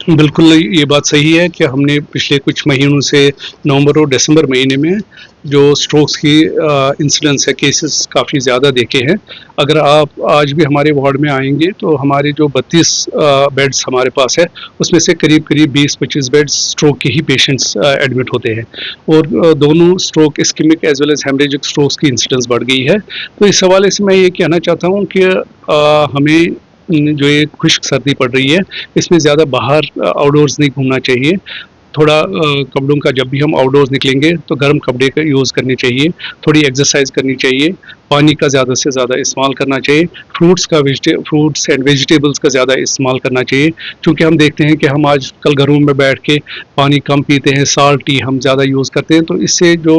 बिल्कुल, ये बात सही है कि हमने पिछले कुछ महीनों से नवंबर और दिसंबर महीने में जो स्ट्रोक्स की इंसिडेंस है, केसेस काफ़ी ज़्यादा देखे हैं। अगर आप आज भी हमारे वार्ड में आएँगे तो हमारे जो 32 बेड्स हमारे पास है, उसमें से करीब-करीब 20-25 बेड्स स्ट्रोक के ही पेशेंट्स एडमिट होते हैं और दोनों stroke, ischemic as well as hemorrhagic strokes की इंसिडेंस बढ़ गई है। तो इस हवाले से मैं ये कहना चाहता हूँ कि हमें जो ये खुश्क सर्दी पड़ रही है, इसमें ज़्यादा बाहर आउटडोर्स नहीं घूमना चाहिए। थोड़ा कपड़ों का, जब भी हम आउटडोर्स निकलेंगे तो गर्म कपड़े का यूज़ करनी चाहिए, थोड़ी एक्सरसाइज करनी चाहिए, पानी का ज़्यादा से ज़्यादा इस्तेमाल करना चाहिए, फ्रूट्स एंड वेजिटेबल्स का ज़्यादा इस्तेमाल करना चाहिए, क्योंकि हम देखते हैं कि हम आजकल घरों में बैठ के पानी कम पीते हैं, साल्ट टी हम ज़्यादा यूज़ करते हैं, तो इससे जो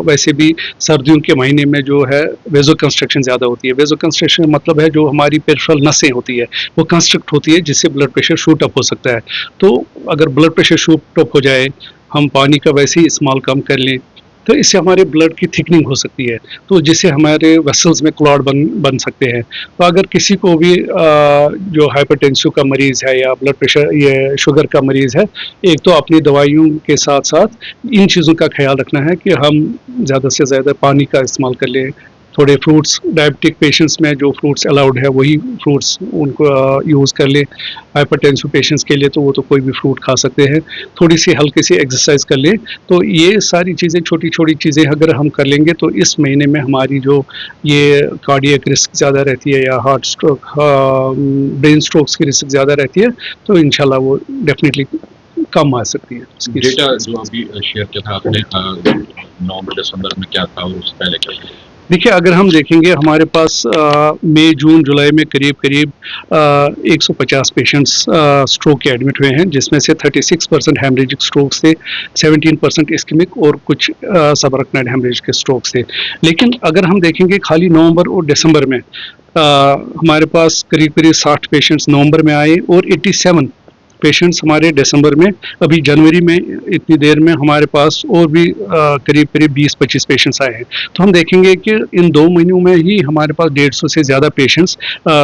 वैसे भी सर्दियों के महीने में जो है वेजो कंस्ट्रक्शन ज़्यादा होती है। वेजो कंस्ट्रक्शन मतलब है जो हमारी पेरिफेरल नसें होती है, वो कंस्ट्रक्ट होती है, जिससे ब्लड प्रेशर शूट अप हो सकता है। तो अगर ब्लड प्रेशर शूट अप हो जाए, हम पानी का वैसे ही इस्तेमाल कम कर लें, तो इससे हमारे ब्लड की थिकनिंग हो सकती है, तो जिससे हमारे वेसल्स में क्लॉट बन सकते हैं। तो अगर किसी को भी जो हाइपरटेंसिव का मरीज़ है या ब्लड प्रेशर, ये शुगर का मरीज़ है, एक तो अपनी दवाइयों के साथ-साथ इन चीज़ों का ख़्याल रखना है कि हम ज़्यादा से ज़्यादा पानी का इस्तेमाल कर लें, थोड़े फ्रूट्स, डायबिटिक पेशेंट्स में जो फ्रूट्स अलाउड है वही फ्रूट्स उनको यूज़ कर लें। हाइपरटेंसिव पेशेंट्स के लिए तो वो तो कोई भी फ्रूट खा सकते हैं, थोड़ी सी हल्की सी एक्सरसाइज कर लें। तो ये सारी चीज़ें, छोटी-छोटी चीज़ें अगर हम कर लेंगे तो इस महीने में हमारी जो ये कार्डियक रिस्क ज़्यादा रहती है या हार्ट स्ट्रोक, ब्रेन स्ट्रोक्स की रिस्क ज़्यादा रहती है, तो इंशाल्लाह वो डेफिनेटली कम आ सकती है। डेटा जो अभी शेयर किया था आपने नवंबर दिसंबर में क्या था और उससे पहले क्या था? देखिए, अगर हम देखेंगे हमारे पास मई, जून, जुलाई में करीब-करीब 150 पेशेंट्स स्ट्रोक के एडमिट हुए हैं, जिसमें से 36% हेमरेजिक स्ट्रोक्स थे, 17% इस्केमिक और कुछ सबअरेक्नोइड हेमरेज के स्ट्रोक्स थे। लेकिन अगर हम देखेंगे खाली नवंबर और दिसंबर में हमारे पास करीब-करीब 60 पेशेंट्स नवंबर में आए और 87 पेशेंट्स हमारे दिसंबर में। अभी जनवरी में इतनी देर में हमारे पास और भी करीब-करीब 20-25 पेशेंट्स आए हैं। तो हम देखेंगे कि इन 2 महीनों में ही हमारे पास 150 से ज़्यादा पेशेंट्स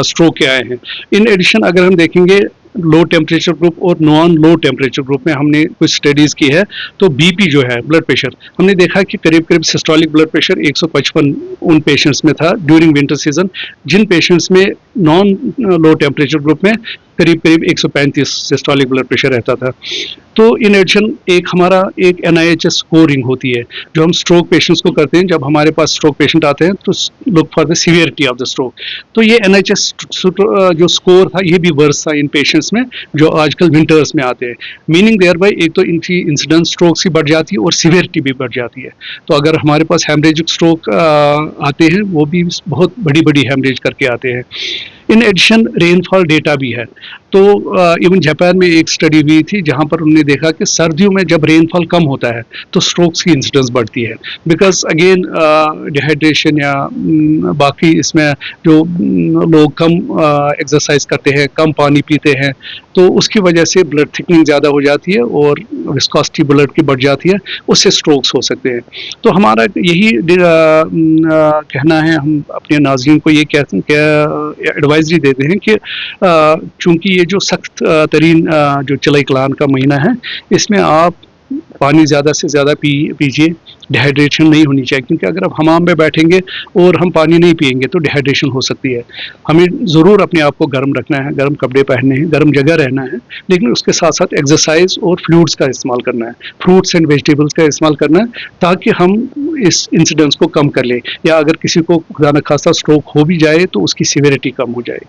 स्ट्रोक के आए हैं। इन एडिशन अगर हम देखेंगे लो टेम्परेचर ग्रुप और नॉन लो टेम्परेचर ग्रुप में हमने कुछ स्टडीज़ की है, तो बीपी जो है, ब्लड प्रेशर, हमने देखा कि करीब-करीब सिस्टोलिक ब्लड प्रेशर 155 उन पेशेंट्स में था ड्यूरिंग विंटर सीजन, जिन पेशेंट्स में नॉन लो टेम्परेचर ग्रुप में करीब-करीब 135 सिस्टोलिक ब्लड प्रेशर रहता था। तो इन एडिशन एक हमारा एक NIHS स्कोरिंग होती है, जो हम स्ट्रोक पेशेंट्स को करते हैं। जब हमारे पास स्ट्रोक पेशेंट आते हैं तो look for the severity of the stroke. तो ये NIHS जो स्कोर था, ये भी वर्स था इन पेशेंट्स में जो आजकल विंटर्स में आते हैं। मीनिंग देयर बाय एक तो इनकी इंसिडेंस स्ट्रोक्स की बढ़ जाती है और सीवियरिटी भी बढ़ जाती है। तो अगर हमारे पास हेमरेजिक स्ट्रोक आते हैं, वो भी बहुत बड़ी-बड़ी हेमरेज करके आते हैं। इन एडिशन रेनफॉल डेटा भी है। तो इवन जापान में एक स्टडी हुई थी जहाँ पर उन्होंने देखा कि सर्दियों में जब रेनफॉल कम होता है तो स्ट्रोक्स की इंसिडेंस बढ़ती है, बिकॉज अगेन डिहाइड्रेशन या बाकी इसमें जो लोग कम एक्सरसाइज करते हैं, कम पानी पीते हैं, तो उसकी वजह से ब्लड थिकनिंग ज़्यादा हो जाती है और विस्कोसिटी ब्लड की बढ़ जाती है, उससे स्ट्रोक्स हो सकते हैं। तो हमारा यही कहना है, हम अपने नाज़रीन को ये कहते हैं, एडवाइजरी देते हैं कि चूँकि ये जो सख्त तरीन जो चलाई कलान का महीना है, इसमें आप पानी ज़्यादा से ज़्यादा पीजिए, डिहाइड्रेशन नहीं होनी चाहिए, क्योंकि अगर आप हमाम में बैठेंगे और हम पानी नहीं पिएंगे तो डिहाइड्रेशन हो सकती है। हमें ज़रूर अपने आप को गर्म रखना है, गर्म कपड़े पहनने हैं, गर्म जगह रहना है, लेकिन उसके साथ साथ एक्सरसाइज और फ्लूइड्स का इस्तेमाल करना है, फ्रूट्स एंड वेजिटेबल्स का इस्तेमाल करना है, ताकि हम इस इंसिडेंस को कम कर लें, या अगर किसी को खुदा न खास्ता स्ट्रोक हो भी जाए तो उसकी सीवियरिटी कम हो जाए।